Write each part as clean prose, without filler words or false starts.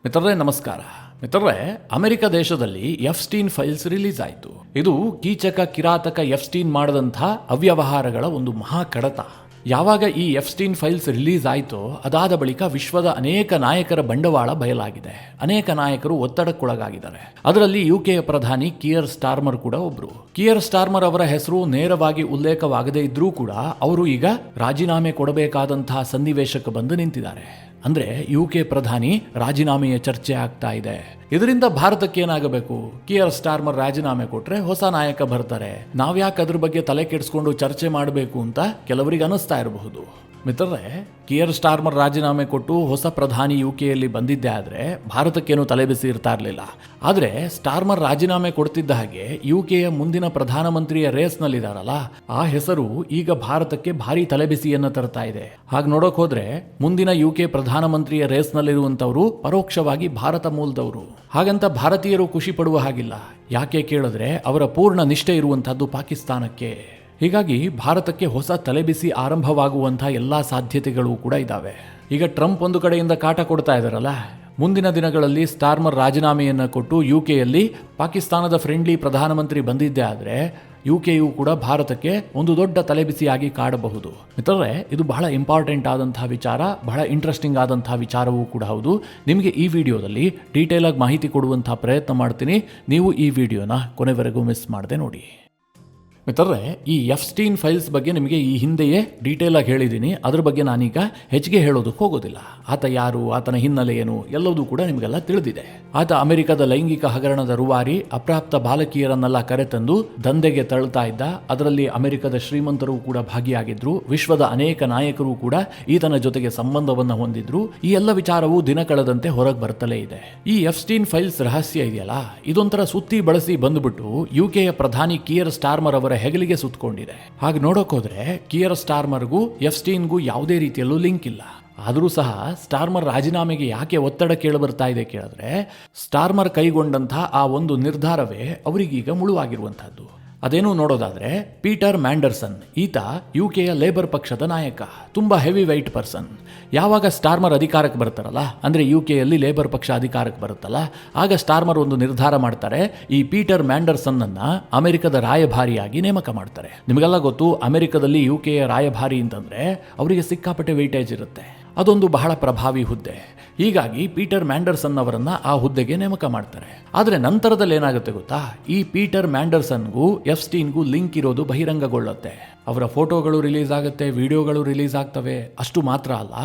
ಮಿತ್ರರೇ ನಮಸ್ಕಾರ. ಮಿತ್ರರೇ, ಅಮೆರಿಕ ದೇಶದಲ್ಲಿ ಎಫ್ಸ್ಟೀನ್ ಫೈಲ್ಸ್ ರಿಲೀಸ್ ಆಯಿತು. ಇದು ಕೀಚಕ ಕಿರಾತಕ ಎಫ್ಸ್ಟೀನ್ ಮಾಡದಂಥ ಅವ್ಯವಹಾರಗಳ ಒಂದು ಮಹಾ ಕಡತ. ಯಾವಾಗ ಈ ಎಫ್ಸ್ಟೀನ್ ಫೈಲ್ಸ್ ರಿಲೀಸ್ ಆಯಿತೋ ಅದಾದ ಬಳಿಕ ವಿಶ್ವದ ಅನೇಕ ನಾಯಕರ ಬಂಡವಾಳ ಬಯಲಾಗಿದೆ. ಅನೇಕ ನಾಯಕರು ಒತ್ತಡಕ್ಕೊಳಗಾಗಿದ್ದಾರೆ. ಅದರಲ್ಲಿ ಯುಕೆಯ ಪ್ರಧಾನಿ ಕಿಯರ್ ಸ್ಟಾರ್ಮರ್ ಕೂಡ ಒಬ್ರು. ಕಿಯರ್ ಸ್ಟಾರ್ಮರ್ ಅವರ ಹೆಸರು ನೇರವಾಗಿ ಉಲ್ಲೇಖವಾಗದೇ ಇದ್ರೂ ಕೂಡ ಅವರು ಈಗ ರಾಜೀನಾಮೆ ಕೊಡಬೇಕಾದಂತಹ ಸನ್ನಿವೇಶಕ್ಕೆ ಬಂದು ನಿಂತಿದ್ದಾರೆ. ಅಂದ್ರೆ ಯುಕೆ ಪ್ರಧಾನಿ ರಾಜೀನಾಮೆಯ ಚರ್ಚೆ ಆಗ್ತಾ ಇದೆ. ಇದರಿಂದ ಭಾರತಕ್ಕೆ ಏನಾಗಬೇಕು? ಕಿಯರ್ ಸ್ಟಾರ್ಮರ್ ರಾಜೀನಾಮೆ ಕೊಟ್ರೆ ಹೊಸ ನಾಯಕ ಬರ್ತಾರೆ, ನಾವ್ಯಾಕೆ ಅದ್ರ ಬಗ್ಗೆ ತಲೆ ಕೆಡಿಸ್ಕೊಂಡು ಚರ್ಚೆ ಮಾಡಬೇಕು ಅಂತ ಕೆಲವರಿಗೆ ಅನಿಸ್ತಾ ಇರಬಹುದು. ಮಿತ್ರರೇ, ಕಿಯರ್ ಸ್ಟಾರ್ಮರ್ ರಾಜೀನಾಮೆ ಕೊಟ್ಟು ಹೊಸ ಪ್ರಧಾನಿ ಯುಕೆಯಲ್ಲಿ ಬಂದಿದ್ದೆ ಆದರೆ ಭಾರತಕ್ಕೇನು ತಲೆಬಿಸಿ ಇರ್ತಾ ಇರಲಿಲ್ಲ. ಆದರೆ ಸ್ಟಾರ್ಮರ್ ರಾಜೀನಾಮೆ ಕೊಡ್ತಿದ್ದ ಹಾಗೆ ಯುಕೆಯ ಮುಂದಿನ ಪ್ರಧಾನಮಂತ್ರಿಯ ರೇಸ್ನಲ್ಲಿದ್ದಾರಲ್ಲ, ಆ ಹೆಸರು ಈಗ ಭಾರತಕ್ಕೆ ಭಾರಿ ತಲೆಬಿಸಿಯನ್ನು ತರ್ತಾ ಇದೆ. ಹಾಗೆ ನೋಡೋಕೆ ಹೋದ್ರೆ ಮುಂದಿನ ಯುಕೆ ಪ್ರಧಾನಮಂತ್ರಿಯ ರೇಸ್ನಲ್ಲಿರುವಂಥವರು ಪರೋಕ್ಷವಾಗಿ ಭಾರತ ಮೂಲದವರು. ಹಾಗಂತ ಭಾರತೀಯರು ಖುಷಿ ಪಡುವ ಹಾಗಿಲ್ಲ. ಯಾಕೆ ಕೇಳಿದ್ರೆ ಅವರ ಪೂರ್ಣ ನಿಷ್ಠೆ ಇರುವಂತಹದ್ದು ಪಾಕಿಸ್ತಾನಕ್ಕೆ. ಹೀಗಾಗಿ ಭಾರತಕ್ಕೆ ಹೊಸ ತಲೆಬಿಸಿ ಆರಂಭವಾಗುವಂತಹ ಎಲ್ಲಾ ಸಾಧ್ಯತೆಗಳು ಕೂಡ ಇದ್ದಾವೆ. ಈಗ ಟ್ರಂಪ್ ಒಂದು ಕಡೆಯಿಂದ ಕಾಟ ಕೊಡ್ತಾ ಇದ್ದಾರಲ್ಲ, ಮುಂದಿನ ದಿನಗಳಲ್ಲಿ ಸ್ಟಾರ್ಮರ್ ರಾಜೀನಾಮೆಯನ್ನು ಕೊಟ್ಟು ಯುಕೆಯಲ್ಲಿ ಪಾಕಿಸ್ತಾನದ ಫ್ರೆಂಡ್ಲಿ ಪ್ರಧಾನಮಂತ್ರಿ ಬಂದಿದ್ದೇ ಆದರೆ ಯುಕೆಯು ಕೂಡ ಭಾರತಕ್ಕೆ ಒಂದು ದೊಡ್ಡ ತಲೆಬಿಸಿಯಾಗಿ ಕಾಡಬಹುದು. ಮಿತ್ರರೇ, ಇದು ಬಹಳ ಇಂಪಾರ್ಟೆಂಟ್ ಆದಂತಹ ವಿಚಾರ, ಬಹಳ ಇಂಟ್ರೆಸ್ಟಿಂಗ್ ಆದಂತಹ ವಿಚಾರವೂ ಕೂಡ ಹೌದು. ನಿಮಗೆ ಈ ವಿಡಿಯೋದಲ್ಲಿ ಡೀಟೇಲ್ ಆಗಿ ಮಾಹಿತಿ ಕೊಡುವಂತಹ ಪ್ರಯತ್ನ ಮಾಡ್ತೀನಿ. ನೀವು ಈ ವಿಡಿಯೋನ ಕೊನೆವರೆಗೂ ಮಿಸ್ ಮಾಡದೆ ನೋಡಿ. ಮಿತ್ರರೇ, ಈ ಎಫ್ಸ್ಟೀನ್ ಫೈಲ್ಸ್ ಬಗ್ಗೆ ನಿಮಗೆ ಈ ಹಿಂದೆಯೇ ಡೀಟೇಲ್ ಆಗಿ ಹೇಳಿದ್ದೀನಿ. ಅದ್ರ ಬಗ್ಗೆ ನಾನೀಗ ಹೆಚ್ಚಿಗೆ ಹೇಳೋದಕ್ಕೆ ಹೋಗೋದಿಲ್ಲ. ಆತ ಯಾರು, ಆತನ ಹಿನ್ನೆಲೆ ಏನು ಎಲ್ಲವೂ ಕೂಡ ನಿಮಗೆಲ್ಲ ತಿಳಿದಿದೆ. ಆತ ಅಮೆರಿಕದ ಲೈಂಗಿಕ ಹಗರಣದ ರೂವಾರಿ, ಅಪ್ರಾಪ್ತ ಬಾಲಕಿಯರನ್ನೆಲ್ಲ ಕರೆತಂದು ದಂಧೆಗೆ ತಳ್ತಾ ಇದ್ದ. ಅದರಲ್ಲಿ ಅಮೆರಿಕದ ಶ್ರೀಮಂತರು ಕೂಡ ಭಾಗಿಯಾಗಿದ್ರು. ವಿಶ್ವದ ಅನೇಕ ನಾಯಕರು ಕೂಡ ಈತನ ಜೊತೆಗೆ ಸಂಬಂಧವನ್ನು ಹೊಂದಿದ್ರು. ಈ ಎಲ್ಲ ವಿಚಾರವು ದಿನ ಕಳೆದಂತೆ ಹೊರಗೆ ಬರ್ತಲೇ ಇದೆ. ಈ ಎಫ್ಸ್ಟೀನ್ ಫೈಲ್ಸ್ ರಹಸ್ಯ ಇದೆಯಲ್ಲ, ಇದೊಂಥರ ಸುತ್ತಿ ಬಳಸಿ ಬಂದ್ಬಿಟ್ಟು ಯುಕೆಯ ಪ್ರಧಾನಿ ಕಿಯರ್ ಸ್ಟಾರ್ಮರ್ ಅವರ ಹೆಗಲಿಗೆ ಸುತ್ತಕೊಂಡಿದೆ. ಹಾಗೆ ನೋಡೋಕೋದ್ರೆ ಕಿಯರ್ ಸ್ಟಾರ್ಮರ್ಗೂ ಎಫ್ಸ್ಟೀನ್ಗೂ ಯಾವುದೇ ರೀತಿಯಲ್ಲೂ ಲಿಂಕ್ ಇಲ್ಲ. ಆದರೂ ಸಹ ಸ್ಟಾರ್ಮರ್ ರಾಜೀನಾಮೆಗೆ ಯಾಕೆ ಒತ್ತಡ ಕೇಳಿಬರ್ತಾ ಇದೆ ಕೇಳಿದ್ರೆ, ಸ್ಟಾರ್ಮರ್ ಕೈಗೊಂಡಂತಹ ಆ ಒಂದು ನಿರ್ಧಾರವೇ ಅವರಿಗೀಗ ಮುಳುವಾಗಿರುವಂತಹದ್ದು. ಅದೇನು ನೋಡೋದಾದ್ರೆ, ಪೀಟರ್ ಮ್ಯಾಂಡರ್ಸನ್, ಈತ ಯುಕೆಯ ಲೇಬರ್ ಪಕ್ಷದ ನಾಯಕ, ತುಂಬಾ ಹೆವಿ ವೈಟ್ ಪರ್ಸನ್. ಯಾವಾಗ ಸ್ಟಾರ್ಮರ್ ಅಧಿಕಾರಕ್ಕೆ ಬರ್ತಾರಲ್ಲ, ಅಂದ್ರೆ ಯುಕೆಯಲ್ಲಿ ಲೇಬರ್ ಪಕ್ಷ ಅಧಿಕಾರಕ್ಕೆ ಬರುತ್ತಲ್ಲ, ಆಗ ಸ್ಟಾರ್ಮರ್ ಒಂದು ನಿರ್ಧಾರ ಮಾಡ್ತಾರೆ. ಈ ಪೀಟರ್ ಮ್ಯಾಂಡರ್ಸನ್ ಅನ್ನ ಅಮೆರಿಕದ ರಾಯಭಾರಿಯಾಗಿ ನೇಮಕ ಮಾಡ್ತಾರೆ. ನಿಮಗೆಲ್ಲ ಗೊತ್ತು, ಅಮೆರಿಕದಲ್ಲಿ ಯುಕೆಯ ರಾಯಭಾರಿ ಅಂತಂದ್ರೆ ಅವರಿಗೆ ಸಿಕ್ಕಾಪಟ್ಟೆ ವೇಟೇಜ್ ಇರುತ್ತೆ. ಅದೊಂದು ಬಹಳ ಪ್ರಭಾವಿ ಹುದ್ದೆ. ಹೀಗಾಗಿ ಪೀಟರ್ ಮ್ಯಾಂಡರ್ಸನ್ ಅವರನ್ನ ಆ ಹುದ್ದೆಗೆ ನೇಮಕ ಮಾಡ್ತಾರೆ. ಆದರೆ ನಂತರದಲ್ಲಿ ಏನಾಗುತ್ತೆ ಗೊತ್ತಾ, ಈ ಪೀಟರ್ ಮ್ಯಾಂಡರ್ಸನ್ಗೂ ಎಫ್ಸ್ಟೀನ್ಗೂ ಲಿಂಕ್ ಇರೋದು ಬಹಿರಂಗಗೊಳ್ಳುತ್ತೆ. ಅವರ ಫೋಟೋಗಳು ರಿಲೀಸ್ ಆಗುತ್ತೆ, ವಿಡಿಯೋಗಳು ರಿಲೀಸ್ ಆಗ್ತವೆ. ಅಷ್ಟು ಮಾತ್ರ ಅಲ್ಲ,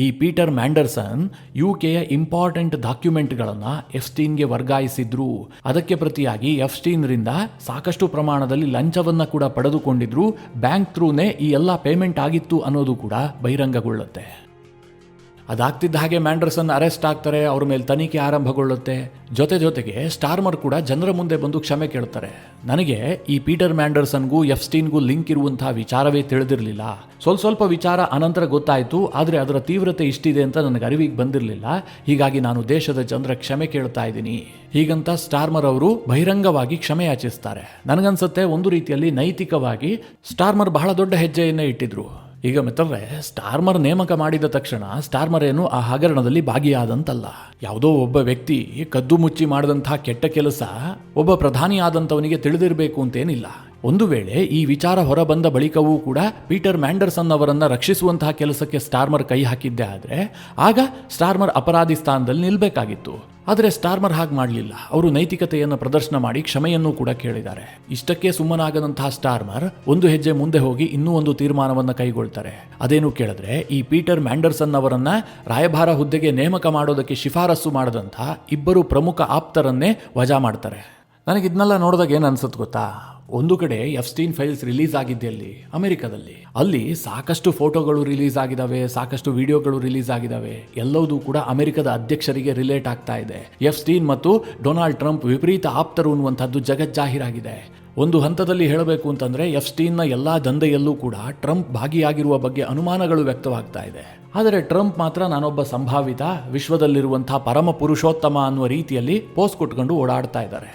ಈ ಪೀಟರ್ ಮ್ಯಾಂಡರ್ಸನ್ ಯುಕೆಯ ಇಂಪಾರ್ಟೆಂಟ್ ಡಾಕ್ಯುಮೆಂಟ್ಗಳನ್ನು ಎಫ್ಸ್ಟೀನ್ಗೆ ವರ್ಗಾಯಿಸಿದ್ರು. ಅದಕ್ಕೆ ಪ್ರತಿಯಾಗಿ ಎಫ್ಸ್ಟೀನ್ರಿಂದ ಸಾಕಷ್ಟು ಪ್ರಮಾಣದಲ್ಲಿ ಲಂಚವನ್ನ ಕೂಡ ಪಡೆದುಕೊಂಡಿದ್ರು. ಬ್ಯಾಂಕ್ ಥ್ರೂನೇ ಈ ಎಲ್ಲ ಪೇಮೆಂಟ್ ಆಗಿತ್ತು ಅನ್ನೋದು ಕೂಡ ಬಹಿರಂಗಗೊಳ್ಳುತ್ತೆ. ಅದಾಗ್ತಿದ್ದ ಹಾಗೆ ಮ್ಯಾಂಡರ್ಸನ್ ಅರೆಸ್ಟ್ ಆಗ್ತಾರೆ, ಅವ್ರ ಮೇಲೆ ತನಿಖೆ ಆರಂಭಗೊಳ್ಳುತ್ತೆ. ಜೊತೆಗೆ ಸ್ಟಾರ್ಮರ್ ಕೂಡ ಜನರ ಮುಂದೆ ಬಂದು ಕ್ಷಮೆ ಕೇಳ್ತಾರೆ. ನನಗೆ ಈ ಪೀಟರ್ ಮ್ಯಾಂಡರ್ಸನ್ಗೂ ಎಫ್ಸ್ಟೀನ್ಗೂ ಲಿಂಕ್ ಇರುವಂತಹ ವಿಚಾರವೇ ತಿಳಿದಿರಲಿಲ್ಲ. ಸ್ವಲ್ಪ ವಿಚಾರ ಅನಂತರ ಗೊತ್ತಾಯಿತು, ಆದರೆ ಅದರ ತೀವ್ರತೆ ಇಷ್ಟಿದೆ ಅಂತ ನನಗೆ ಅರಿವಿಗೆ ಬಂದಿರಲಿಲ್ಲ. ಹೀಗಾಗಿ ನಾನು ದೇಶದ ಜನರ ಕ್ಷಮೆ ಕೇಳ್ತಾ ಇದ್ದೀನಿ ಹೀಗಂತ ಸ್ಟಾರ್ಮರ್ ಅವರು ಬಹಿರಂಗವಾಗಿ ಕ್ಷಮೆ ಯಾಚಿಸ್ತಾರೆ. ನನಗನ್ಸುತ್ತೆ ಒಂದು ರೀತಿಯಲ್ಲಿ ನೈತಿಕವಾಗಿ ಸ್ಟಾರ್ಮರ್ ಬಹಳ ದೊಡ್ಡ ಹೆಜ್ಜೆಯನ್ನೇ ಇಟ್ಟಿದ್ರು. ಈಗ ಮಿತ್ರರೇ, ಸ್ಟಾರ್ಮರ್ ನೇಮಕ ಮಾಡಿದ ತಕ್ಷಣ ಸ್ಟಾರ್ಮರ್ ಏನು ಆ ಹಗರಣದಲ್ಲಿ ಭಾಗಿಯಾದಂತಲ್ಲ. ಯಾವುದೋ ಒಬ್ಬ ವ್ಯಕ್ತಿ ಕದ್ದು ಮುಚ್ಚಿ ಮಾಡಿದಂತಹ ಕೆಟ್ಟ ಕೆಲಸ ಒಬ್ಬ ಪ್ರಧಾನಿ ಆದಂಥವನಿಗೆ ತಿಳಿದಿರಬೇಕು ಅಂತೇನಿಲ್ಲ. ಒಂದು ವೇಳೆ ಈ ವಿಚಾರ ಹೊರಬಂದ ಬಳಿಕವೂ ಕೂಡ ಪೀಟರ್ ಮ್ಯಾಂಡರ್ಸನ್ ಅವರನ್ನ ರಕ್ಷಿಸುವಂತಹ ಕೆಲಸಕ್ಕೆ ಸ್ಟಾರ್ಮರ್ ಕೈ ಹಾಕಿದ್ದೆ ಆದರೆ ಆಗ ಸ್ಟಾರ್ಮರ್ ಅಪರಾಧಿ ಸ್ಥಾನದಲ್ಲಿ ನಿಲ್ಬೇಕಾಗಿತ್ತು. ಆದರೆ ಸ್ಟಾರ್ಮರ್ ಹಾಗೆ ಮಾಡಲಿಲ್ಲ. ಅವರು ನೈತಿಕತೆಯನ್ನು ಪ್ರದರ್ಶನ ಮಾಡಿ ಕ್ಷಮೆಯನ್ನು ಕೂಡ ಕೇಳಿದ್ದಾರೆ. ಇಷ್ಟಕ್ಕೆ ಸುಮ್ಮನಾಗದಂತಹ ಸ್ಟಾರ್ಮರ್ ಒಂದು ಹೆಜ್ಜೆ ಮುಂದೆ ಹೋಗಿ ಇನ್ನೂ ಒಂದು ತೀರ್ಮಾನವನ್ನು ಕೈಗೊಳ್ತಾರೆ. ಅದೇನು ಕೇಳಿದ್ರೆ, ಈ ಪೀಟರ್ ಮ್ಯಾಂಡರ್ಸನ್ ಅವರನ್ನ ರಾಯಭಾರ ಹುದ್ದೆಗೆ ನೇಮಕ ಮಾಡೋದಕ್ಕೆ ಶಿಫಾರಸು ಮಾಡದಂತಹ ಇಬ್ಬರು ಪ್ರಮುಖ ಆಪ್ತರನ್ನೇ ವಜಾ ಮಾಡ್ತಾರೆ. ನನಗೆ ಇದನ್ನೆಲ್ಲ ನೋಡಿದಾಗ ಏನು ಅನ್ಸುತ್ತೆ ಗೊತ್ತಾ, ಒಂದು ಕಡೆ ಎಫ್ಸ್ಟೀನ್ ಫೈಲ್ಸ್ ರಿಲೀಸ್ ಆಗಿದ್ದೆಲ್ಲಿ ಅಮೆರಿಕದಲ್ಲಿ, ಅಲ್ಲಿ ಸಾಕಷ್ಟು ಫೋಟೋಗಳು ರಿಲೀಸ್ ಆಗಿದಾವೆ, ಸಾಕಷ್ಟು ವಿಡಿಯೋಗಳು ರಿಲೀಸ್ ಆಗಿದಾವೆ. ಎಲ್ಲವೂ ಕೂಡ ಅಮೆರಿಕದ ಅಧ್ಯಕ್ಷರಿಗೆ ರಿಲೇಟ್ ಆಗ್ತಾ ಇದೆ. ಎಫ್ಸ್ಟೀನ್ ಮತ್ತು ಡೊನಾಲ್ಡ್ ಟ್ರಂಪ್ ವಿಪರೀತ ಆಪ್ತರು ಅನ್ನುವಂಥದ್ದು ಜಗಜ್ಜಾಹೀರಾಗಿದೆ. ಒಂದು ಹಂತದಲ್ಲಿ ಹೇಳಬೇಕು ಅಂತಂದ್ರೆ ಎಫ್ಸ್ಟೀನ್ನ ಎಲ್ಲಾ ದಂಧೆಯಲ್ಲೂ ಕೂಡ ಟ್ರಂಪ್ ಭಾಗಿಯಾಗಿರುವ ಬಗ್ಗೆ ಅನುಮಾನಗಳು ವ್ಯಕ್ತವಾಗ್ತಾ ಇದೆ. ಆದರೆ ಟ್ರಂಪ್ ಮಾತ್ರ ನಾನೊಬ್ಬ ಸಂಭಾವಿತ ವಿಶ್ವದಲ್ಲಿರುವಂತಹ ಪರಮ ಪುರುಷೋತ್ತಮ ಅನ್ನುವ ರೀತಿಯಲ್ಲಿ ಪೋಸ್ ಕೊಟ್ಕೊಂಡು ಓಡಾಡ್ತಾ ಇದ್ದಾರೆ.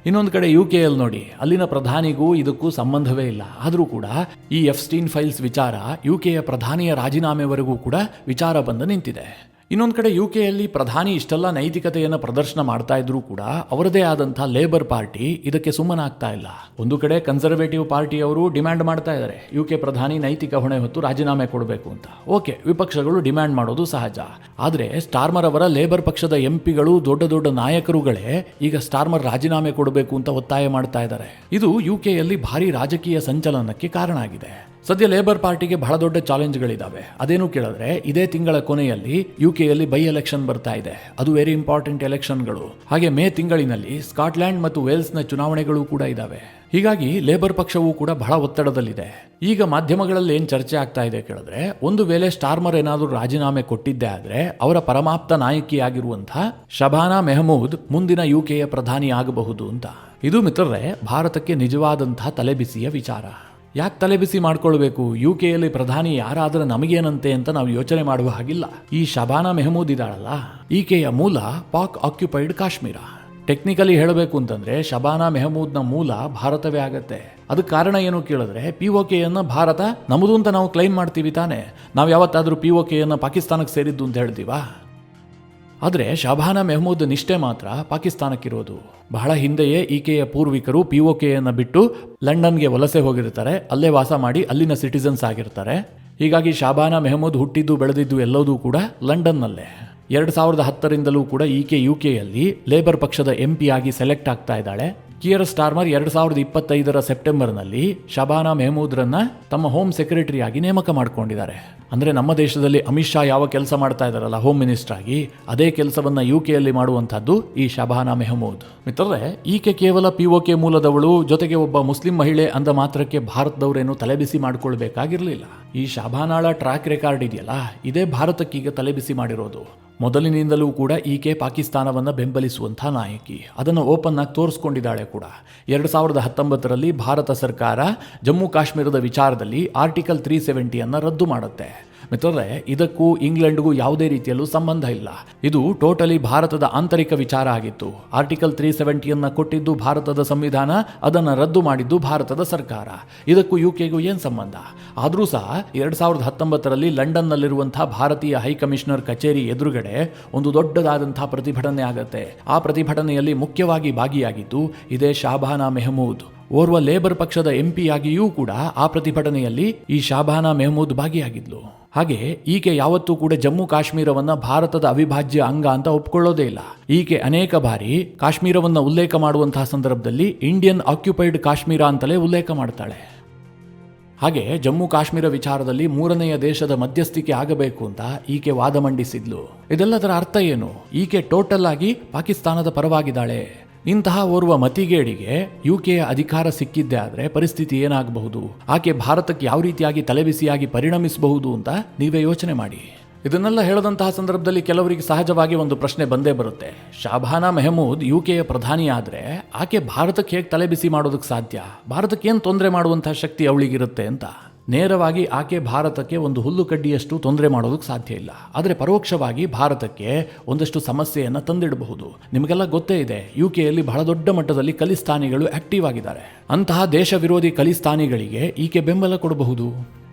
ಇನ್ನೊಂದು ಕಡೆ ಯುಕೆಯಲ್ಲಿ ನೋಡಿ, ಅಲ್ಲಿನ ಪ್ರಧಾನಿಗೂ ಇದಕ್ಕೂ ಸಂಬಂಧವೇ ಇಲ್ಲ. ಆದರೂ ಕೂಡ ಈ ಎಫ್ಸ್ಟೀನ್ ಫೈಲ್ಸ್ ವಿಚಾರ ಯುಕೆಯ ಪ್ರಧಾನಿಯ ರಾಜೀನಾಮೆವರೆಗೂ ಕೂಡ ವಿಚಾರ ಬಂದು ನಿಂತಿದೆ. ಇನ್ನೊಂದು ಕಡೆ ಯುಕೆಯಲ್ಲಿ ಪ್ರಧಾನಿ ಇಷ್ಟೆಲ್ಲ ನೈತಿಕತೆಯನ್ನು ಪ್ರದರ್ಶನ ಮಾಡ್ತಾ ಇದ್ರೂ ಕೂಡ ಅವರದೇ ಆದಂತಹ ಲೇಬರ್ ಪಾರ್ಟಿ ಇದಕ್ಕೆ ಸುಮ್ಮನಾಗ್ತಾ ಇಲ್ಲ. ಒಂದು ಕಡೆ ಕನ್ಸರ್ವೇಟಿವ್ ಪಾರ್ಟಿಯವರು ಡಿಮ್ಯಾಂಡ್ ಮಾಡ್ತಾ ಇದ್ದಾರೆ ಯುಕೆ ಪ್ರಧಾನಿ ನೈತಿಕ ಹೊಣೆ ಹೊತ್ತು ರಾಜೀನಾಮೆ ಕೊಡಬೇಕು ಅಂತ. ಓಕೆ, ವಿಪಕ್ಷಗಳು ಡಿಮ್ಯಾಂಡ್ ಮಾಡೋದು ಸಹಜ. ಆದ್ರೆ ಸ್ಟಾರ್ಮರ್ ಅವರ ಲೇಬರ್ ಪಕ್ಷದ ಎಂಪಿಗಳು, ದೊಡ್ಡ ದೊಡ್ಡ ನಾಯಕರುಗಳೇ ಈಗ ಸ್ಟಾರ್ಮರ್ ರಾಜೀನಾಮೆ ಕೊಡಬೇಕು ಅಂತ ಒತ್ತಾಯ ಮಾಡ್ತಾ ಇದ್ದಾರೆ. ಇದು ಯುಕೆಯಲ್ಲಿ ಭಾರಿ ರಾಜಕೀಯ ಸಂಚಲನಕ್ಕೆ ಕಾರಣ ಆಗಿದೆ. ಸದ್ಯ ಲೇಬರ್ ಪಾರ್ಟಿಗೆ ಬಹಳ ದೊಡ್ಡ ಚಾಲೆಂಜ್ಗಳಿದ್ದಾವೆ. ಅದೇನು ಕೇಳಿದ್ರೆ, ಇದೇ ತಿಂಗಳ ಕೊನೆಯಲ್ಲಿ ಯುಕೆಯಲ್ಲಿ ಬೈ ಎಲೆಕ್ಷನ್ ಬರ್ತಾ ಇದೆ. ಅದು ವೆರಿ ಇಂಪಾರ್ಟೆಂಟ್ ಎಲೆಕ್ಷನ್ಗಳು. ಹಾಗೆ ಮೇ ತಿಂಗಳಿನಲ್ಲಿ ಸ್ಕಾಟ್ಲ್ಯಾಂಡ್ ಮತ್ತು ವೇಲ್ಸ್ನ ಚುನಾವಣೆಗಳು ಕೂಡ ಇದ್ದಾವೆ. ಹೀಗಾಗಿ ಲೇಬರ್ ಪಕ್ಷವೂ ಕೂಡ ಬಹಳ ಒತ್ತಡದಲ್ಲಿದೆ. ಈಗ ಮಾಧ್ಯಮಗಳಲ್ಲಿ ಏನ್ ಚರ್ಚೆ ಆಗ್ತಾ ಇದೆ ಕೇಳಿದ್ರೆ, ಒಂದು ವೇಳೆ ಸ್ಟಾರ್ಮರ್ ಏನಾದರೂ ರಾಜೀನಾಮೆ ಕೊಟ್ಟಿದ್ದೆ ಆದ್ರೆ ಅವರ ಪರಮಾಪ್ತ ನಾಯಕಿಯಾಗಿರುವಂತಹ ಶಬಾನಾ ಮೆಹಮೂದ್ ಮುಂದಿನ ಯುಕೆಯ ಪ್ರಧಾನಿ ಆಗಬಹುದು ಅಂತ. ಇದು ಮಿತ್ರರೇ ಭಾರತಕ್ಕೆ ನಿಜವಾದಂತಹ ತಲೆಬಿಸಿಯ ವಿಚಾರ. ಯಾಕೆ ತಲೆಬಿಸಿ ಮಾಡ್ಕೊಳ್ಬೇಕು? ಯುಕೆಯಲ್ಲಿ ಪ್ರಧಾನಿ ಯಾರಾದ್ರೆ ನಮಗೇನಂತೆ ಅಂತ ನಾವು ಯೋಚನೆ ಮಾಡುವ ಹಾಗಿಲ್ಲ. ಈ ಶಬಾನಾ ಮೆಹಮೂದ್ ಇದ್ದಾಳಲ್ಲ, ಈಕೆಯ ಮೂಲ ಪಾಕ್ ಆಕ್ಯುಪೈಡ್ ಕಾಶ್ಮೀರ. ಟೆಕ್ನಿಕಲಿ ಹೇಳಬೇಕು ಅಂತಂದ್ರೆ ಶಬಾನಾ ಮೆಹಮೂದ್ನ ಮೂಲ ಭಾರತವೇ ಆಗತ್ತೆ. ಅದಕ್ಕೆ ಕಾರಣ ಏನು ಕೇಳಿದ್ರೆ, POKಯನ್ನು ಭಾರತ ನಮ್ಮದು ಅಂತ ನಾವು ಕ್ಲೈಮ್ ಮಾಡ್ತೀವಿ ತಾನೆ. ನಾವು ಯಾವತ್ತಾದ್ರೂ POKಯನ್ನು ಪಾಕಿಸ್ತಾನಕ್ಕೆ ಸೇರಿದ್ದು ಅಂತ ಹೇಳ್ತೀವಾ? ಆದರೆ ಶಬಾನಾ ಮೆಹಮೂದ್ ನಿಷ್ಠೆ ಮಾತ್ರ ಪಾಕಿಸ್ತಾನಕ್ಕಿರೋದು. ಬಹಳ ಹಿಂದೆಯೇ ಈಕೆಯ ಪೂರ್ವಿಕರು POKಯನ್ನು ಬಿಟ್ಟು ಲಂಡನ್ಗೆ ವಲಸೆ ಹೋಗಿರ್ತಾರೆ. ಅಲ್ಲೇ ವಾಸ ಮಾಡಿ ಅಲ್ಲಿನ ಸಿಟಿಸನ್ಸ್ ಆಗಿರ್ತಾರೆ. ಹೀಗಾಗಿ ಶಬಾನಾ ಮೆಹಮೂದ್ ಹುಟ್ಟಿದ್ದು ಬೆಳೆದಿದ್ದು ಎಲ್ಲದೂ ಕೂಡ ಲಂಡನ್ನಲ್ಲೇ. 2010ರಿಂದಲೂ ಕೂಡ ಈಕೆ ಯುಕೆಯಲ್ಲಿ ಲೇಬರ್ ಪಕ್ಷದ MP ಆಗಿ ಸೆಲೆಕ್ಟ್ ಆಗ್ತಾ ಇದ್ದಾಳೆ. ಕಿಯರ್ ಸ್ಟಾರ್ಮರ್ 2025ರ ಸೆಪ್ಟೆಂಬರ್ನಲ್ಲಿ ಶಬಾನಾ ಮೆಹಮೂದ್ರನ್ನ ತಮ್ಮ ಹೋಮ್ ಸೆಕ್ರೆಟರಿ ಆಗಿ ನೇಮಕ ಮಾಡಿಕೊಂಡಿದ್ದಾರೆ. ಅಂದ್ರೆ ನಮ್ಮ ದೇಶದಲ್ಲಿ ಅಮಿತ್ ಶಾ ಯಾವ ಕೆಲಸ ಮಾಡ್ತಾ ಇದ್ದಾರಲ್ಲ ಹೋಮ್ ಮಿನಿಸ್ಟರ್ ಆಗಿ, ಅದೇ ಕೆಲಸವನ್ನ ಯುಕೆಯಲ್ಲಿ ಮಾಡುವಂತಹದ್ದು ಈ ಶಬಾನಾ ಮೆಹಮೂದ್. ಮಿತ್ರರೇ, ಈಕೆ ಕೇವಲ POK ಮೂಲದವಳು, ಜೊತೆಗೆ ಒಬ್ಬ ಮುಸ್ಲಿಂ ಮಹಿಳೆ ಅಂದ ಮಾತ್ರಕ್ಕೆ ಭಾರತದವರೇನು ತಲೆಬಿಸಿ ಮಾಡ್ಕೊಳ್ಬೇಕಾಗಿರ್ಲಿಲ್ಲ. ಈ ಶಬಾನಾಳ ಟ್ರ್ಯಾಕ್ ರೆಕಾರ್ಡ್ ಇದೆಯಲ್ಲ, ಇದೇ ಭಾರತಕ್ಕೀಗ ತಲೆಬಿಸಿ ಮಾಡಿರೋದು. ಮೊದಲಿನಿಂದಲೂ ಕೂಡ ಈಕೆ ಪಾಕಿಸ್ತಾನವನ್ನು ಬೆಂಬಲಿಸುವಂತಹ ನಾಯಕಿ. ಅದನ್ನು ಓಪನ್ ಆಗಿ ತೋರಿಸ್ಕೊಂಡಿದ್ದಾಳೆ ಕೂಡ. 2019ರಲ್ಲಿ ಭಾರತ ಸರ್ಕಾರ ಜಮ್ಮು ಕಾಶ್ಮೀರದ ವಿಚಾರದಲ್ಲಿ ಆರ್ಟಿಕಲ್ 370 ರದ್ದು ಮಾಡುತ್ತೆ. ಮಿತ್ರರೇ, ಇದಕ್ಕೂ ಇಂಗ್ಲೆಂಡ್ಗೂ ಯಾವುದೇ ರೀತಿಯಲ್ಲೂ ಸಂಬಂಧ ಇಲ್ಲ. ಇದು ಟೋಟಲಿ ಭಾರತದ ಆಂತರಿಕ ವಿಚಾರ ಆಗಿತ್ತು. ಆರ್ಟಿಕಲ್ 370 ಕೊಟ್ಟಿದ್ದು ಭಾರತದ ಸಂವಿಧಾನ, ಅದನ್ನು ರದ್ದು ಮಾಡಿದ್ದು ಭಾರತದ ಸರ್ಕಾರ. ಇದಕ್ಕೂ ಯುಕೆಗೂ ಏನು ಸಂಬಂಧ? ಆದರೂ ಸಹ 2019ರಲ್ಲಿ ಲಂಡನ್ನಲ್ಲಿರುವಂತಹ ಭಾರತೀಯ ಹೈಕಮಿಷನರ್ ಕಚೇರಿ ಎದುರುಗಡೆ ಒಂದು ದೊಡ್ಡದಾದಂತಹ ಪ್ರತಿಭಟನೆ ಆಗತ್ತೆ. ಆ ಪ್ರತಿಭಟನೆಯಲ್ಲಿ ಮುಖ್ಯವಾಗಿ ಭಾಗಿಯಾಗಿದ್ದು ಇದೇ ಶಬಾನಾ ಮೆಹಮೂದ್. ಓರ್ವ ಲೇಬರ್ ಪಕ್ಷದ MP ಆಗಿಯೂ ಕೂಡ ಆ ಪ್ರತಿಭಟನೆಯಲ್ಲಿ ಈ ಶಬಾನಾ ಮೆಹಮೂದ್ ಭಾಗಿಯಾಗಿದ್ಲು. ಹಾಗೆ ಈಕೆ ಯಾವತ್ತೂ ಕೂಡ ಜಮ್ಮು ಕಾಶ್ಮೀರವನ್ನ ಭಾರತದ ಅವಿಭಾಜ್ಯ ಅಂಗ ಅಂತ ಒಪ್ಕೊಳ್ಳೋದೇ ಇಲ್ಲ. ಈಕೆ ಅನೇಕ ಬಾರಿ ಕಾಶ್ಮೀರವನ್ನ ಉಲ್ಲೇಖ ಮಾಡುವಂತಹ ಸಂದರ್ಭದಲ್ಲಿ ಇಂಡಿಯನ್ ಆಕ್ಯುಪೈಡ್ ಕಾಶ್ಮೀರ ಅಂತಲೇ ಉಲ್ಲೇಖ ಮಾಡ್ತಾಳೆ. ಹಾಗೆ ಜಮ್ಮು ಕಾಶ್ಮೀರ ವಿಚಾರದಲ್ಲಿ 3ನೇ ದೇಶದ ಮಧ್ಯಸ್ಥಿಕೆ ಆಗಬೇಕು ಅಂತ ಈಕೆ ವಾದ ಮಂಡಿಸಿದ್ಲು. ಇದೆಲ್ಲದರ ಅರ್ಥ ಏನು? ಈಕೆ ಟೋಟಲ್ ಆಗಿ ಪಾಕಿಸ್ತಾನದ ಪರವಾಗಿದ್ದಾಳೆ. ಇಂತಹ ಓರ್ವ ಮತಿಗೇಡಿಗೆ ಯುಕೆಯ ಅಧಿಕಾರ ಸಿಕ್ಕಿದ್ದೆ ಆದ್ರೆ ಪರಿಸ್ಥಿತಿ ಏನಾಗಬಹುದು? ಆಕೆ ಭಾರತಕ್ಕೆ ಯಾವ ರೀತಿಯಾಗಿ ತಲೆಬಿಸಿಯಾಗಿ ಪರಿಣಮಿಸಬಹುದು ಅಂತ ನೀವೇ ಯೋಚನೆ ಮಾಡಿ. ಇದನ್ನೆಲ್ಲ ಹೇಳದಂತಹ ಸಂದರ್ಭದಲ್ಲಿ ಕೆಲವರಿಗೆ ಸಹಜವಾಗಿ ಒಂದು ಪ್ರಶ್ನೆ ಬಂದೇ ಬರುತ್ತೆ. ಶಬಾನಾ ಮೆಹಮೂದ್ ಯುಕೆಯ ಪ್ರಧಾನಿ ಆದ್ರೆ ಆಕೆ ಭಾರತಕ್ಕೆ ಹೇಗೆ ತಲೆಬಿಸಿ ಮಾಡೋದಕ್ಕೆ ಸಾಧ್ಯ? ಭಾರತಕ್ಕೆ ಏನು ತೊಂದರೆ ಮಾಡುವಂತಹ ಶಕ್ತಿ ಅವಳಿಗಿರುತ್ತೆ ಅಂತ. ನೇರವಾಗಿ ಆಕೆ ಭಾರತಕ್ಕೆ ಒಂದು ಹುಲ್ಲು ಕಡ್ಡಿಯಷ್ಟು ತೊಂದರೆ ಮಾಡೋದಕ್ಕೆ ಸಾಧ್ಯ ಇಲ್ಲ. ಆದರೆ ಪರೋಕ್ಷವಾಗಿ ಭಾರತಕ್ಕೆ ಒಂದಷ್ಟು ಸಮಸ್ಯೆಯನ್ನು ತಂದಿಡಬಹುದು. ನಿಮಗೆಲ್ಲ ಗೊತ್ತೇ ಇದೆ, ಯುಕೆಯಲ್ಲಿ ಬಹಳ ದೊಡ್ಡ ಮಟ್ಟದಲ್ಲಿ ಖಲಿಸ್ತಾನಿಗಳು ಆಕ್ಟಿವ್ ಆಗಿದ್ದಾರೆ. ಅಂತಹ ದೇಶ ವಿರೋಧಿ ಖಲಿಸ್ತಾನಿಗಳಿಗೆ ಈಕೆ ಬೆಂಬಲ ಕೊಡಬಹುದು.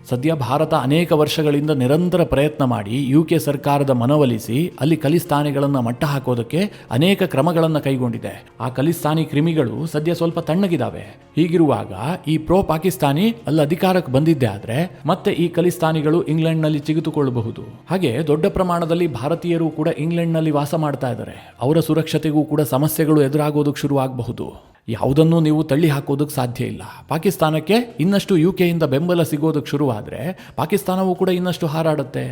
ಸದ್ಯ ಭಾರತ ಅನೇಕ ವರ್ಷಗಳಿಂದ ನಿರಂತರ ಪ್ರಯತ್ನ ಮಾಡಿ ಯುಕೆ ಸರ್ಕಾರದ ಮನವೊಲಿಸಿ ಅಲ್ಲಿ ಖಲಿಸ್ತಾನಿಗಳನ್ನು ಮಟ್ಟ ಹಾಕೋದಕ್ಕೆ ಅನೇಕ ಕ್ರಮಗಳನ್ನು ಕೈಗೊಂಡಿದೆ. ಆ ಖಲಿಸ್ತಾನಿ ಕ್ರಿಮಿಗಳು ಸದ್ಯ ಸ್ವಲ್ಪ ತಣ್ಣಗಿದ್ದಾವೆ. ಹೀಗಿರುವಾಗ ಈ ಪ್ರೋ ಪಾಕಿಸ್ತಾನಿ ಅಲ್ಲಿ ಅಧಿಕಾರಕ್ಕೆ ಬಂದಿದ್ದೆ ಆದ್ರೆ ಮತ್ತೆ ಈ ಖಲಿಸ್ತಾನಿಗಳು ಇಂಗ್ಲೆಂಡ್ನಲ್ಲಿ ಚಿಗಿತುಕೊಳ್ಳಬಹುದು. ಹಾಗೆ ದೊಡ್ಡ ಪ್ರಮಾಣದಲ್ಲಿ ಭಾರತೀಯರು ಕೂಡ ಇಂಗ್ಲೆಂಡ್ನಲ್ಲಿ ವಾಸ ಮಾಡ್ತಾ ಇದ್ದಾರೆ. ಅವರ ಸುರಕ್ಷತೆಗೂ ಕೂಡ ಸಮಸ್ಯೆಗಳು ಎದುರಾಗೋದಕ್ಕೆ ಶುರುವಾಗಬಹುದು. ಯಾವುದನ್ನು ನೀವು ತಳ್ಳಿ ಹಾಕೋದಕ್ಕೆ ಸಾಧ್ಯ ಇಲ್ಲ. ಪಾಕಿಸ್ತಾನಕ್ಕೆ ಇನ್ನಷ್ಟು ಯುಕೆಯಿಂದ ಬೆಂಬಲ ಸಿಗೋದಕ್ಕೆ ಶುರುವಾದರೆ ಪಾಕಿಸ್ತಾನವೂ ಕೂಡ ಇನ್ನಷ್ಟು ಹಾರಾಡುತ್ತೆ.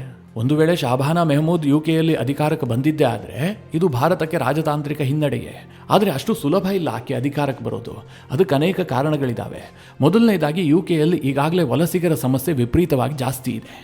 ಒಂದು ವೇಳೆ ಶಬಾನಾ ಮೆಹಮೂದ್ ಯುಕೆಯಲ್ಲಿ ಅಧಿಕಾರಕ್ಕೆ ಬಂದಿದ್ದೇ ಆದರೆ ಇದು ಭಾರತಕ್ಕೆ ರಾಜತಾಂತ್ರಿಕ ಹಿನ್ನಡೆಗೆ. ಆದರೆ ಅಷ್ಟು ಸುಲಭ ಇಲ್ಲ ಆಕೆ ಅಧಿಕಾರಕ್ಕೆ ಬರೋದು. ಅದಕ್ಕೆ ಅನೇಕ ಕಾರಣಗಳಿದ್ದಾವೆ. ಮೊದಲನೇದಾಗಿ ಯುಕೆಯಲ್ಲಿ ಈಗಾಗಲೇ ವಲಸಿಗರ ಸಮಸ್ಯೆ ವಿಪರೀತವಾಗಿ ಜಾಸ್ತಿ ಇದೆ.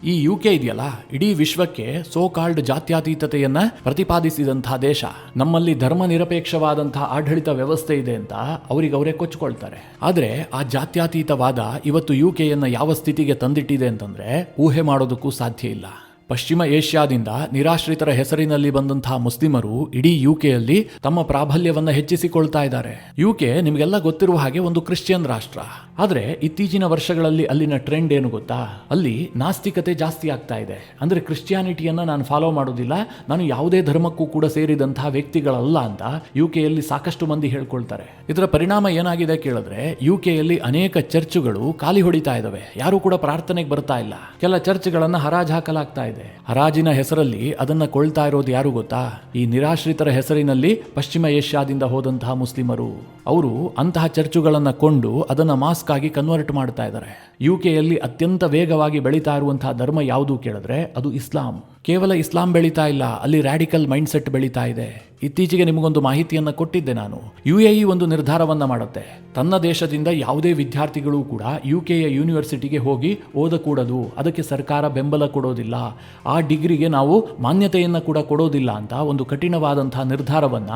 ಈ ಯುಕೆ ಇದೆಯಲ್ಲ, ಇಡೀ ವಿಶ್ವಕ್ಕೆ ಸೋ ಕಾಲ್ಡ್ ಜಾತ್ಯತೀತತೆಯನ್ನ ಪ್ರತಿಪಾದಿಸಿದಂತಹ ದೇಶ. ನಮ್ಮಲ್ಲಿ ಧರ್ಮ ನಿರಪೇಕ್ಷವಾದಂತಹ ಆಡಳಿತ ವ್ಯವಸ್ಥೆ ಇದೆ ಅಂತ ಅವರೇ ಕೊಚ್ಚಿಕೊಳ್ತಾರೆ. ಆದರೆ ಆ ಜಾತ್ಯತೀತವಾದ ಇವತ್ತು ಯುಕೆಯನ್ನ ಯಾವ ಸ್ಥಿತಿಗೆ ತಂದಿಟ್ಟಿದೆ ಅಂತಂದ್ರೆ ಊಹೆ ಮಾಡೋದಕ್ಕೂ ಸಾಧ್ಯ ಇಲ್ಲ. ಪಶ್ಚಿಮ ಏಷ್ಯಾದಿಂದ ನಿರಾಶ್ರಿತರ ಹೆಸರಿನಲ್ಲಿ ಬಂದಂತಹ ಮುಸ್ಲಿಮರು ಇಡೀ ಯುಕೆಯಲ್ಲಿ ತಮ್ಮ ಪ್ರಾಬಲ್ಯವನ್ನ ಹೆಚ್ಚಿಸಿಕೊಳ್ತಾ ಇದ್ದಾರೆ. ಯುಕೆ ನಿಮಗೆಲ್ಲ ಗೊತ್ತಿರುವ ಹಾಗೆ ಒಂದು ಕ್ರಿಶ್ಚಿಯನ್ ರಾಷ್ಟ್ರ. ಆದರೆ ಇತ್ತೀಚಿನ ವರ್ಷಗಳಲ್ಲಿ ಅಲ್ಲಿನ ಟ್ರೆಂಡ್ ಏನು ಗೊತ್ತಾ, ಅಲ್ಲಿ ನಾಸ್ತಿಕತೆ ಜಾಸ್ತಿ ಆಗ್ತಾ ಇದೆ. ಅಂದರೆ ಕ್ರಿಶ್ಚಿಯಾನಿಟಿಯನ್ನು ನಾನು ಫಾಲೋ ಮಾಡೋದಿಲ್ಲ, ನಾನು ಯಾವುದೇ ಧರ್ಮಕ್ಕೂ ಕೂಡ ಸೇರಿದಂತಹ ವ್ಯಕ್ತಿಗಳಲ್ಲ ಅಂತ UK ಸಾಕಷ್ಟು ಮಂದಿ ಹೇಳ್ಕೊಳ್ತಾರೆ. ಇದರ ಪರಿಣಾಮ ಏನಾಗಿದೆ ಕೇಳಿದ್ರೆ, UK ಅನೇಕ ಚರ್ಚುಗಳು ಖಾಲಿ ಹೊಡಿತಾ ಇದಾವೆ, ಯಾರು ಕೂಡ ಪ್ರಾರ್ಥನೆಗೆ ಬರ್ತಾ ಇಲ್ಲ. ಕೆಲ ಚರ್ಚ್ಗಳನ್ನು ಹರಾಜು ಹಾಕಲಾಗ್ತಾ ಇದೆ. ಹರಾಜಿನ ಹೆಸರಲ್ಲಿ ಅದನ್ನ ಕೊಳ್ತಾ ಇರೋದು ಯಾರು ಗೊತ್ತಾ, ಈ ನಿರಾಶ್ರಿತರ ಹೆಸರಿನಲ್ಲಿ ಪಶ್ಚಿಮ ಏಷ್ಯಾದಿಂದ ಹೋದಂತಹ ಮುಸ್ಲಿಮರು. ಅವರು ಅಂತಹ ಚರ್ಚುಗಳನ್ನು ಕೊಂಡು ಅದನ್ನ ಮಾಸ್ಕ್ ಆಗಿ ಕನ್ವರ್ಟ್ ಮಾಡ್ತಾ ಇದ್ದಾರೆ. UK ಅತ್ಯಂತ ವೇಗವಾಗಿ ಬೆಳೀತಾ ಇರುವಂತಹ ಧರ್ಮ ಯಾವುದು ಕೇಳಿದ್ರೆ ಅದು ಇಸ್ಲಾಂ. ಕೇವಲ ಇಸ್ಲಾಂ ಬೆಳೀತಾ ಇಲ್ಲ, ಅಲ್ಲಿ ರ್ಯಾಡಿಕಲ್ ಮೈಂಡ್ ಸೆಟ್ ಬೆಳೀತಾ ಇದೆ. ಇತ್ತೀಚೆಗೆ ನಿಮಗೊಂದು ಮಾಹಿತಿಯನ್ನು ಕೊಟ್ಟಿದ್ದೆ ನಾನು. UAE ಒಂದು ನಿರ್ಧಾರವನ್ನ ಮಾಡುತ್ತೆ, ತನ್ನ ದೇಶದಿಂದ ಯಾವುದೇ ವಿದ್ಯಾರ್ಥಿಗಳು ಕೂಡ UK ಯೂನಿವರ್ಸಿಟಿಗೆ ಹೋಗಿ ಓದಕೂಡದು, ಅದಕ್ಕೆ ಸರ್ಕಾರ ಬೆಂಬಲ ಕೊಡೋದಿಲ್ಲ, ಆ ಡಿಗ್ರಿಗೆ ನಾವು ಮಾನ್ಯತೆಯನ್ನು ಕೂಡ ಕೊಡೋದಿಲ್ಲ ಅಂತ ಒಂದು ಕಠಿಣವಾದಂತಹ ನಿರ್ಧಾರವನ್ನ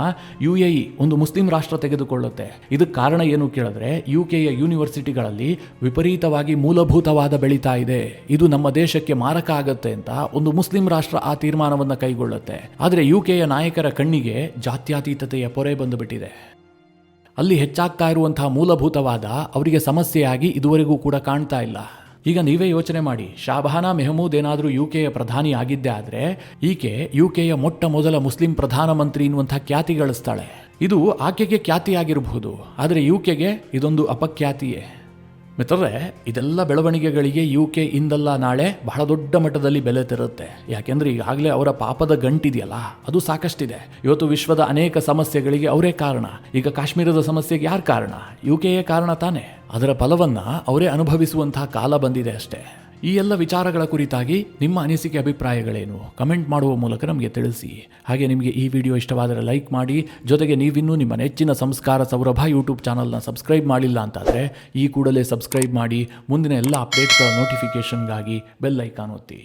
UAE ಒಂದು ಮುಸ್ಲಿಂ ರಾಷ್ಟ್ರ ತೆಗೆದುಕೊಳ್ಳುತ್ತೆ. ಇದಕ್ಕೆ ಕಾರಣ ಏನು ಕೇಳಿದ್ರೆ, UK ಯೂನಿವರ್ಸಿಟಿಗಳಲ್ಲಿ ವಿಪರೀತವಾಗಿ ಮೂಲಭೂತವಾದ ಬೆಳೀತಾ ಇದೆ, ಇದು ನಮ್ಮ ದೇಶಕ್ಕೆ ಮಾರಕ ಆಗತ್ತೆ ಅಂತ ಒಂದು ಮುಸ್ಲಿಂ ರಾಷ್ಟ್ರ ಆ ತೀರ್ಮಾನವನ್ನು ಕೈಗೊಳ್ಳುತ್ತೆ. ಆದರೆ UK ನಾಯಕರ ಕಣ್ಣಿಗೆ ಜಾತ್ಯತೀತತೆಯ ಪೊರೆ ಬಂದುಬಿಟ್ಟಿದೆ. ಅಲ್ಲಿ ಹೆಚ್ಚಾಗ್ತಾ ಇರುವಂತಹ ಮೂಲಭೂತವಾದ ಅವರಿಗೆ ಸಮಸ್ಯೆಯಾಗಿ ಇದುವರೆಗೂ ಕೂಡ ಕಾಣ್ತಾ ಇಲ್ಲ. ಈಗ ನೀವೇ ಯೋಚನೆ ಮಾಡಿ, ಶಾಬಾನಾ ಮೆಹಮೂದ್ ಏನಾದರೂ UK ಪ್ರಧಾನಿ ಆಗಿದ್ದೇ ಆದರೆ ಈಕೆ UK ಮೊಟ್ಟ ಮೊದಲ ಮುಸ್ಲಿಂ ಪ್ರಧಾನಮಂತ್ರಿ ಎನ್ನುವಂಥ ಖ್ಯಾತಿ ಗಳಿಸ್ತಾಳೆ. ಇದು ಆಕೆಗೆ ಖ್ಯಾತಿಯಾಗಿರಬಹುದು, ಆದರೆ UKಗೆ ಇದೊಂದು ಅಪಖ್ಯಾತಿಯೇ. ಮಿತ್ರರೇ, ಇದೆಲ್ಲ ಬೆಳವಣಿಗೆಗಳಿಗೆ UK ಇಂದಲ್ಲ ನಾಳೆ ಬಹಳ ದೊಡ್ಡ ಮಟ್ಟದಲ್ಲಿ ಬೆಲೆ ತೆರುತ್ತೆ. ಯಾಕೆಂದ್ರೆ ಈಗಾಗಲೇ ಅವರ ಪಾಪದ ಗಂಟಿದೆಯಲ್ಲ, ಅದು ಸಾಕಷ್ಟಿದೆ. ಇವತ್ತು ವಿಶ್ವದ ಅನೇಕ ಸಮಸ್ಯೆಗಳಿಗೆ ಅವರೇ ಕಾರಣ. ಈಗ ಕಾಶ್ಮೀರದ ಸಮಸ್ಯೆಗೆ ಯಾರು ಕಾರಣ? UKಯೇ ಕಾರಣ ತಾನೆ. ಅದರ ಫಲವನ್ನ ಅವರೇ ಅನುಭವಿಸುವಂತಹ ಕಾಲ ಬಂದಿದೆ ಅಷ್ಟೇ. ಈ ಎಲ್ಲ ವಿಚಾರಗಳ ಕುರಿತಾಗಿ ನಿಮ್ಮ ಅನಿಸಿಕೆ ಅಭಿಪ್ರಾಯಗಳೇನು ಕಮೆಂಟ್ ಮಾಡುವ ಮೂಲಕ ನಮಗೆ ತಿಳಿಸಿ. ಹಾಗೆ ನಿಮಗೆ ಈ ವಿಡಿಯೋ ಇಷ್ಟವಾದರೆ ಲೈಕ್ ಮಾಡಿ, ಜೊತೆಗೆ ನೀವಿನ್ನೂ ನಿಮ್ಮ ನೆಚ್ಚಿನ ಸಂಸ್ಕಾರ ಸೌರಭ ಯೂಟ್ಯೂಬ್ ಚಾನಲ್ನ ಸಬ್ಸ್ಕ್ರೈಬ್ ಮಾಡಿಲ್ಲ ಅಂತಾದರೆ ಈ ಕೂಡಲೇ ಸಬ್ಸ್ಕ್ರೈಬ್ ಮಾಡಿ, ಮುಂದಿನ ಎಲ್ಲ ಅಪ್ಡೇಟ್ಗಳ ನೋಟಿಫಿಕೇಷನ್ಗಾಗಿ ಬೆಲ್ ಐಕಾನ್ ಒತ್ತಿ.